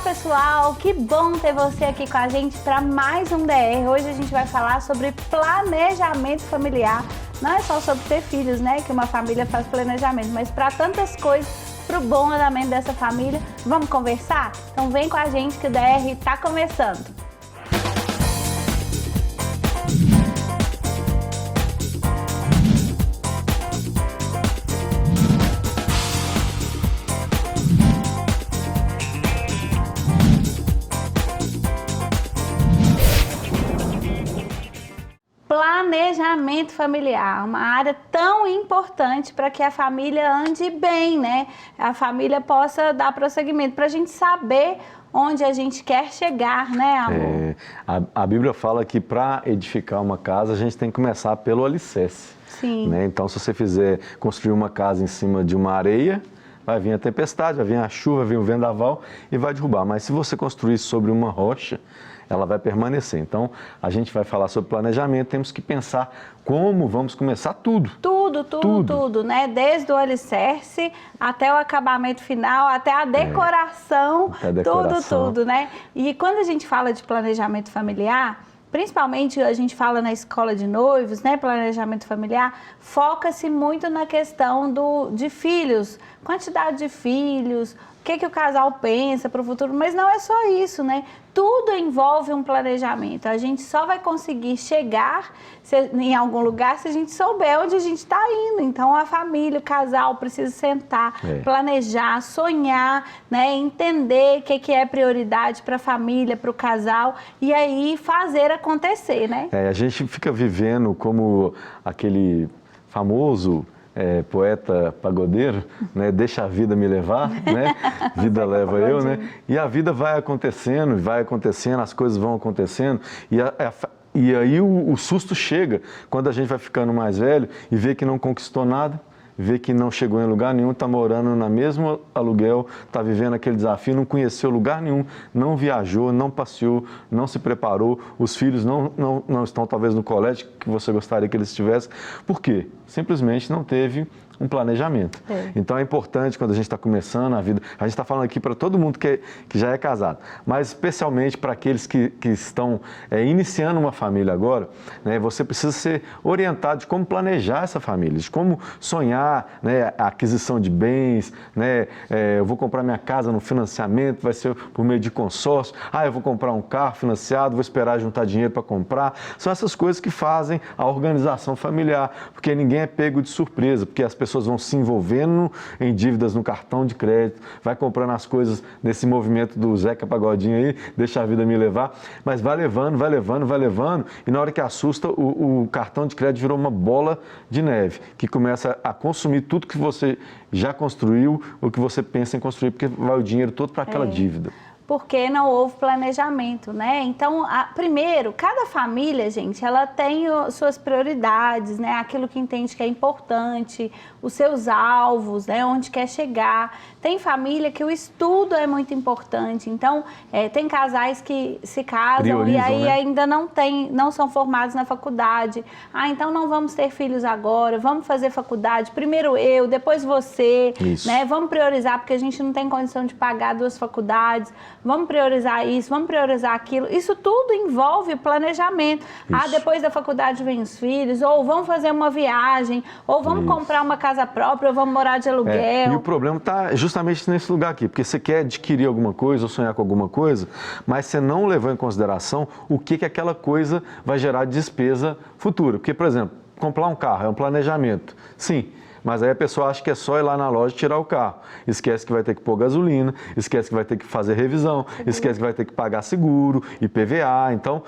Olá pessoal, que bom ter você aqui com a gente para mais um DR. Hoje a gente vai falar sobre planejamento familiar. Não é só sobre ter filhos, né, que uma família faz planejamento, mas para tantas coisas, para o bom andamento dessa família. Vamos conversar? Então vem com a gente que o DR está começando. Planejamento familiar, uma área tão importante para que a família ande bem, né? A família possa dar prosseguimento, para a gente saber onde a gente quer chegar, né, amor? A Bíblia fala que para edificar uma casa, a gente tem que começar pelo alicerce. Sim. Né? Então, se você fizer construir uma casa em cima de uma areia, vai vir a tempestade, vai vir a chuva, vai vir o vendaval e vai derrubar. Mas se você construir sobre uma rocha, ela vai permanecer. Então, a gente vai falar sobre planejamento, temos que pensar como vamos começar tudo. Tudo, né? Desde o alicerce até o acabamento final, até a decoração, tudo, né? E quando a gente fala de planejamento familiar, principalmente a gente fala na escola de noivos, né? Planejamento familiar, foca-se muito na questão de filhos, quantidade de filhos, o que o casal pensa para o futuro, mas não é só isso, né? Tudo envolve um planejamento. A gente só vai conseguir chegar em algum lugar se a gente souber onde a gente está indo. Então, a família, o casal precisa sentar, planejar, sonhar, né? Entender o que é prioridade para a família, para o casal e aí fazer acontecer, né? A gente fica vivendo como aquele famoso poeta pagodeiro, né? Deixa a vida me levar, né? Vida leva eu, né? E a vida vai acontecendo, as coisas vão acontecendo e aí o susto chega quando a gente vai ficando mais velho e vê que não conquistou nada, vê que não chegou em lugar nenhum, está morando na mesma aluguel, está vivendo aquele desafio, não conheceu lugar nenhum, não viajou, não passeou, não se preparou, os filhos não estão talvez no colégio que você gostaria que eles estivessem. Por quê? Simplesmente não teve um planejamento. Então é importante quando a gente está começando a vida, a gente está falando aqui para todo mundo que já é casado, mas especialmente para aqueles que estão iniciando uma família agora, né, você precisa ser orientado de como planejar essa família, de como sonhar, né, a aquisição de bens, né, eu vou comprar minha casa no financiamento, vai ser por meio de consórcio, eu vou comprar um carro financiado, vou esperar juntar dinheiro para comprar. São essas coisas que fazem a organização familiar, porque ninguém é pego de surpresa, porque as pessoas vão se envolvendo em dívidas no cartão de crédito, vai comprando as coisas nesse movimento do Zeca Pagodinho aí, deixa a vida me levar, mas vai levando, e na hora que assusta, o cartão de crédito virou uma bola de neve, que começa a consumir tudo que você já construiu, ou que você pensa em construir, porque vai o dinheiro todo para aquela dívida. Porque não houve planejamento, né? Então, primeiro, cada família, gente, ela tem suas prioridades, né? Aquilo que entende que é importante, os seus alvos, né? Onde quer chegar. Tem família que o estudo é muito importante. Então, tem casais que se casam priorizam, e aí, né? Ainda não são formados na faculdade. Então não vamos ter filhos agora, vamos fazer faculdade. Primeiro eu, depois você, né? Vamos priorizar, porque a gente não tem condição de pagar 2 faculdades. Vamos priorizar isso, vamos priorizar aquilo. Isso tudo envolve planejamento. Depois da faculdade vem os filhos, ou vamos fazer uma viagem, ou vamos comprar uma casa própria, ou vamos morar de aluguel. E o problema está justamente nesse lugar aqui, porque você quer adquirir alguma coisa ou sonhar com alguma coisa, mas você não levou em consideração o que aquela coisa vai gerar de despesa futura. Porque, por exemplo, comprar um carro é um planejamento. Sim. Mas aí a pessoa acha que é só ir lá na loja e tirar o carro. Esquece que vai ter que pôr gasolina, esquece que vai ter que fazer revisão, esquece que vai ter que pagar seguro, IPVA. Então,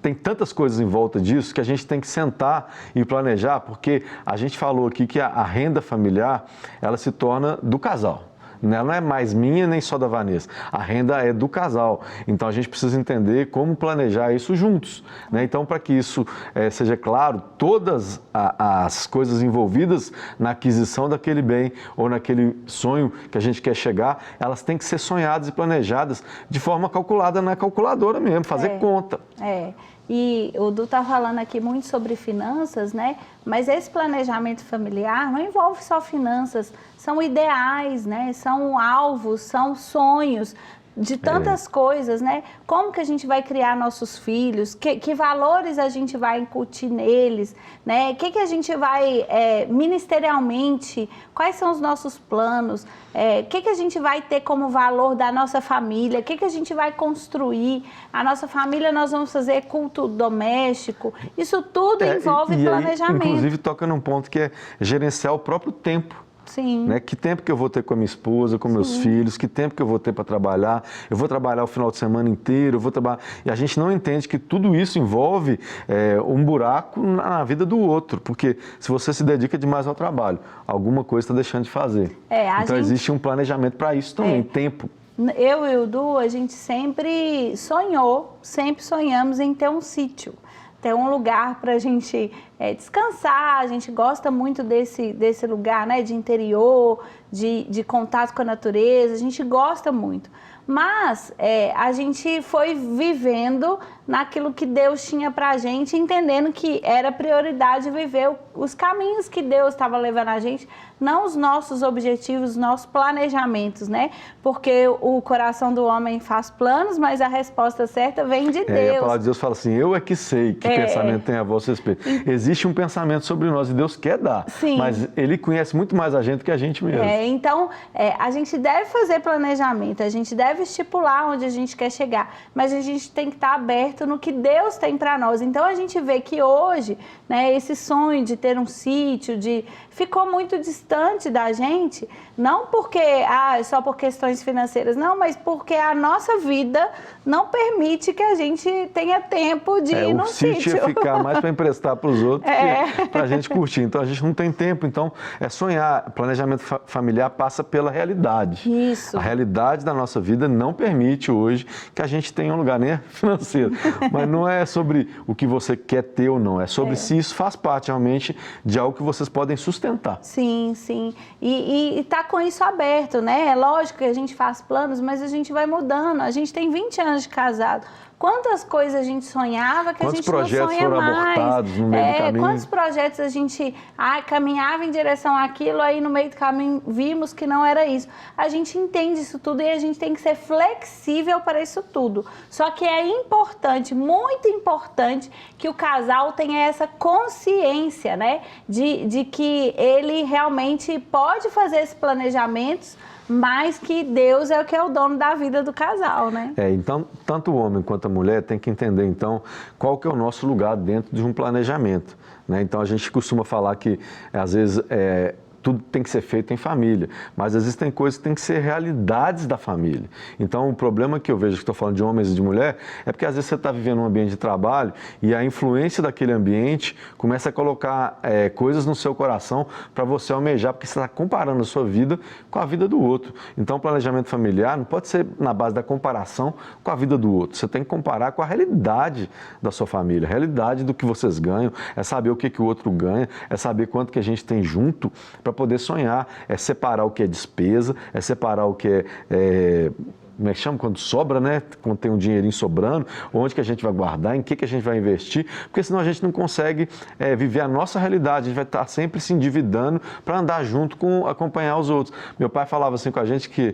tem tantas coisas em volta disso que a gente tem que sentar e planejar, porque a gente falou aqui que a renda familiar, ela se torna do casal. Ela não é mais minha nem só da Vanessa, a renda é do casal, então a gente precisa entender como planejar isso juntos, né? Então, para que isso seja claro, todas as coisas envolvidas na aquisição daquele bem ou naquele sonho que a gente quer chegar, elas têm que ser sonhadas e planejadas de forma calculada na calculadora mesmo, fazer conta. E o Du está falando aqui muito sobre finanças, né? Mas esse planejamento familiar não envolve só finanças, são ideais, né? São alvos, são sonhos de tantas coisas, né? Como que a gente vai criar nossos filhos? Que valores a gente vai incutir neles, né? O que a gente vai, ministerialmente, quais são os nossos planos? O que a gente vai ter como valor da nossa família? O que a gente vai construir? A nossa família, nós vamos fazer culto doméstico. Isso tudo envolve planejamento. Aí, inclusive, toca num ponto que é gerenciar o próprio tempo. Sim. Né? Que tempo que eu vou ter com a minha esposa, com meus filhos, que tempo que eu vou ter para trabalhar, eu vou trabalhar o final de semana inteiro, eu vou trabalhar... E a gente não entende que tudo isso envolve um buraco na vida do outro, porque se você se dedica demais ao trabalho, alguma coisa está deixando de fazer. Então existe um planejamento para isso também, tempo. Eu e o Du, a gente sempre sonhamos em ter um sítio. Ter um lugar para a gente descansar, a gente gosta muito desse lugar, né, de interior, de contato com a natureza, a gente gosta muito. Mas a gente foi vivendo naquilo que Deus tinha para a gente, entendendo que era prioridade viver os caminhos que Deus estava levando a gente, não os nossos objetivos, os nossos planejamentos, né? Porque o coração do homem faz planos, mas a resposta certa vem de Deus. A palavra de Deus fala assim, eu é que sei que pensamento tem a vosso respeito. Existe um pensamento sobre nós e Deus quer dar, mas Ele conhece muito mais a gente que a gente mesmo. Então, a gente deve fazer planejamento, a gente deve estipular onde a gente quer chegar, mas a gente tem que estar aberto no que Deus tem para nós. Então, a gente vê que hoje, né, esse sonho de ter um sítio, ficou muito distante da gente, não porque só por questões financeiras, não, mas porque a nossa vida não permite que a gente tenha tempo de ir no sítio. O sítio ia ficar mais para emprestar para os outros que para a gente curtir. Então, a gente não tem tempo. Então, sonhar. Planejamento familiar passa pela realidade. Isso. A realidade da nossa vida não permite hoje que a gente tenha um lugar nem financeiro. Mas não é sobre o que você quer ter ou não. É sobre se isso faz parte realmente de algo que vocês podem sustentar. Sim, sim. E tá com isso aberto, né? É lógico que a gente faz planos, mas a gente vai mudando. A gente tem 20 anos de casado. Quantas coisas a gente sonhava que a gente não sonha mais? Quantos projetos foram abortados no meio do caminho? Quantos projetos a gente caminhava em direção àquilo, aí no meio do caminho vimos que não era isso. A gente entende isso tudo e a gente tem que ser flexível para isso tudo. Só que é importante, muito importante, que o casal tenha essa consciência, né? De que ele realmente pode fazer esses planejamentos, mas que Deus é o que é o dono da vida do casal, né? Então, tanto o homem quanto a mulher tem que entender, então, qual que é o nosso lugar dentro de um planejamento, né? Então, a gente costuma falar que, às vezes, tudo tem que ser feito em família, mas existem coisas que têm que ser realidades da família. Então, o problema que eu vejo, que estou falando de homens e de mulher, é porque às vezes você está vivendo um ambiente de trabalho e a influência daquele ambiente começa a colocar coisas no seu coração para você almejar, porque você está comparando a sua vida com a vida do outro. Então, o planejamento familiar não pode ser na base da comparação com a vida do outro. Você tem que comparar com a realidade da sua família, a realidade do que vocês ganham, é saber o que o outro ganha, é saber quanto que a gente tem junto para poder sonhar, é separar o que é despesa, é separar o que como é que chama? Quando sobra, né? Quando tem um dinheirinho sobrando, onde que a gente vai guardar, em que a gente vai investir, porque senão a gente não consegue viver a nossa realidade, a gente vai estar sempre se endividando para andar junto com acompanhar os outros. Meu pai falava assim com a gente que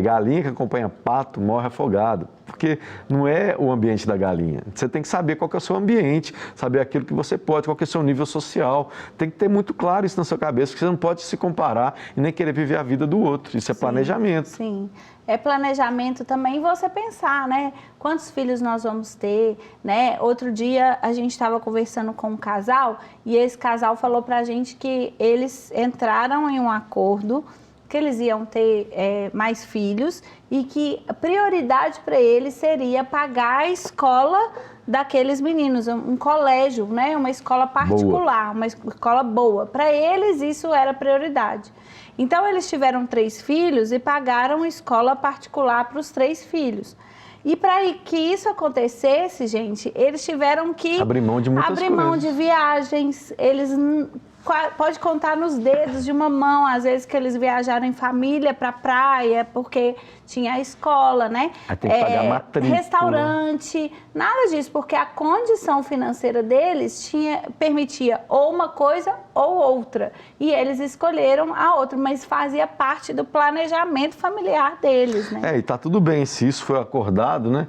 galinha que acompanha pato morre afogado, porque não é o ambiente da galinha. Você tem que saber qual que é o seu ambiente, saber aquilo que você pode, qual que é o seu nível social. Tem que ter muito claro isso na sua cabeça, que você não pode se comparar e nem querer viver a vida do outro. Isso é planejamento. Sim. É planejamento também você pensar, né? Quantos filhos nós vamos ter, né? Outro dia a gente estava conversando com um casal e esse casal falou pra gente que eles entraram em um acordo que eles iam ter mais filhos e que a prioridade para eles seria pagar a escola daqueles meninos, um colégio, né? Uma escola particular, uma escola boa. Para eles isso era prioridade. Então eles tiveram 3 filhos e pagaram escola particular para os 3 filhos. E para que isso acontecesse, gente, eles tiveram que abrir mão de muitas coisas. Abrir mão de viagens, eles pode contar nos dedos de uma mão, às vezes que eles viajaram em família para a praia, porque tinha a escola, né? Aí tem que pagar matrícula. Restaurante, nada disso, porque a condição financeira deles permitia ou uma coisa ou outra. E eles escolheram a outra, mas fazia parte do planejamento familiar deles, né? E tá tudo bem, se isso foi acordado, né?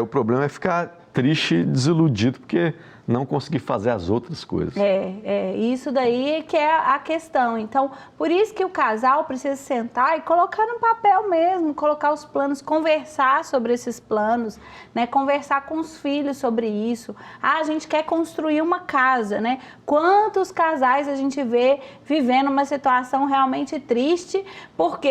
O problema é ficar triste e desiludido, porque não conseguir fazer as outras coisas. Isso daí que é a questão. Então, por isso que o casal precisa sentar e colocar no papel mesmo, colocar os planos, conversar sobre esses planos, né? Conversar com os filhos sobre isso. A gente quer construir uma casa, né? Quantos casais a gente vê vivendo uma situação realmente triste porque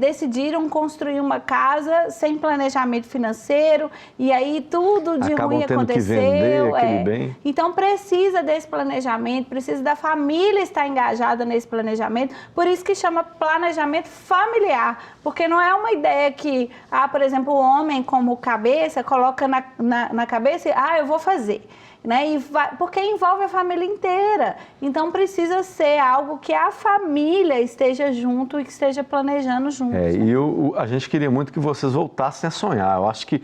decidiram construir uma casa sem planejamento financeiro e aí tudo de ruim aconteceu. Que vender aquele bem. Então precisa desse planejamento, precisa da família estar engajada nesse planejamento, por isso que chama planejamento familiar, porque não é uma ideia que, por exemplo, o homem como cabeça coloca na cabeça e, eu vou fazer. Né? Porque envolve a família inteira. Então precisa ser algo que a família esteja junto e que esteja planejando junto. Né? E a gente queria muito que vocês voltassem a sonhar. Eu acho que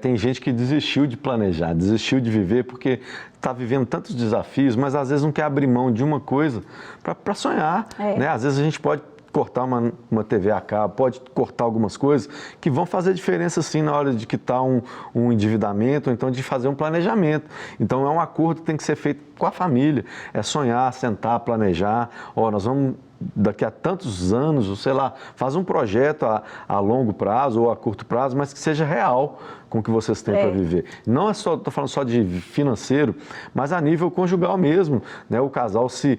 tem gente que desistiu de planejar, desistiu de viver porque está vivendo tantos desafios, mas às vezes não quer abrir mão de uma coisa para sonhar. Né? Às vezes a gente pode cortar uma TV a cabo, pode cortar algumas coisas que vão fazer diferença sim na hora de quitar um endividamento, ou então de fazer um planejamento. Então é um acordo que tem que ser feito com a família, é sonhar, sentar, planejar, nós vamos daqui a tantos anos, ou sei lá, faz um projeto a longo prazo ou a curto prazo, mas que seja real com o que vocês têm para viver. Não é só, estou falando só de financeiro, mas a nível conjugal mesmo, né? O casal se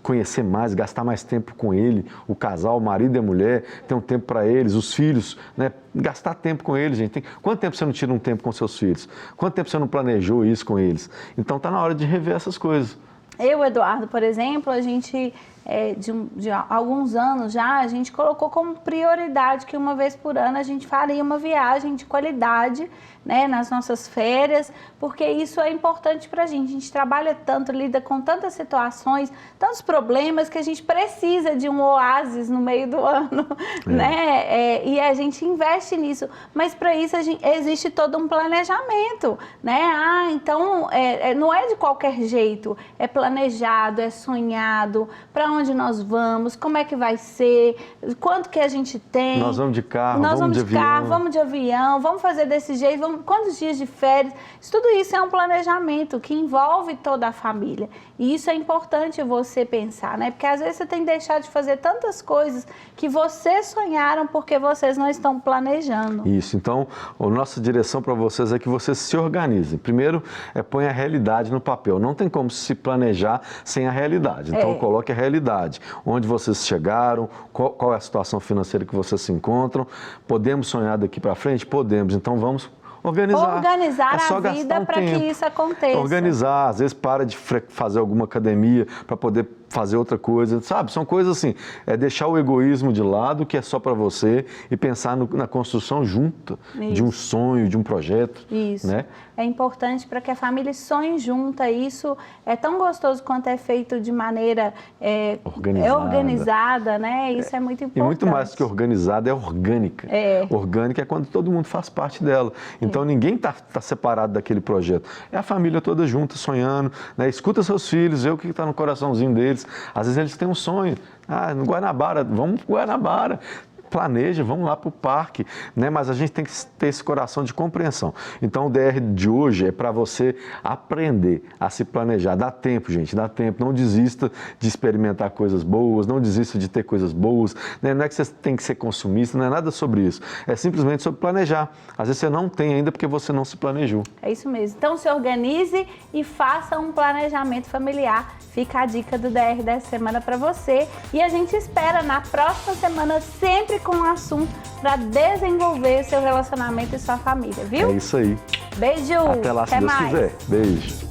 conhecer mais, gastar mais tempo com ele, o casal, o marido e a mulher, ter um tempo para eles, os filhos, né? Gastar tempo com eles, gente. Quanto tempo você não tira um tempo com seus filhos? Quanto tempo você não planejou isso com eles? Então está na hora de rever essas coisas. Eu, Eduardo, por exemplo, a gente, de alguns anos já, a gente colocou como prioridade que uma vez por ano a gente faria uma viagem de qualidade, né, nas nossas férias, porque isso é importante para a gente. A gente trabalha tanto, lida com tantas situações, tantos problemas que a gente precisa de um oásis no meio do ano, né? E a gente investe nisso. Mas para isso existe todo um planejamento, né? Então não é de qualquer jeito, é planejado, é sonhado, para onde nós vamos, como é que vai ser, quanto que a gente tem. Nós vamos de carro, vamos de avião, vamos fazer desse jeito, quantos dias de férias, tudo isso é um planejamento que envolve toda a família. E isso é importante você pensar, né? Porque às vezes você tem que deixar de fazer tantas coisas que vocês sonharam porque vocês não estão planejando. Isso, então a nossa direção para vocês é que vocês se organizem. Primeiro, põe a realidade no papel. Não tem como se planejar sem a realidade. Então coloque a realidade. Onde vocês chegaram, qual é a situação financeira que vocês se encontram. Podemos sonhar daqui para frente? Podemos. Então vamos organizar a vida para que isso aconteça. Organizar, às vezes para de fazer alguma academia para poder fazer outra coisa, sabe? São coisas assim, deixar o egoísmo de lado, que é só para você, e pensar na construção junta de um sonho, de um projeto. Isso. Né? É importante para que a família sonhe junta. Isso é tão gostoso quanto é feito de maneira organizada, né? Isso é muito importante. E muito mais que organizada, é orgânica. Orgânica é quando todo mundo faz parte dela. Então ninguém está separado daquele projeto. É a família toda junta, sonhando, né? Escuta seus filhos, vê o que está no coraçãozinho deles. Às vezes eles têm um sonho. No Guanabara, vamos para o Guanabara. Planeja, vamos lá para o parque, né? Mas a gente tem que ter esse coração de compreensão. Então o DR de hoje é para você aprender a se planejar. Dá tempo, gente, dá tempo. Não desista de experimentar coisas boas, não desista de ter coisas boas, né? Não é que você tem que ser consumista, não é nada sobre isso. É simplesmente sobre planejar. Às vezes você não tem ainda porque você não se planejou. É isso mesmo. Então se organize e faça um planejamento familiar. Fica a dica do DR dessa semana para você. E a gente espera na próxima semana sempre com um assunto para desenvolver seu relacionamento e sua família, viu? É isso aí. Beijo. Até lá, se Deus quiser. Beijo.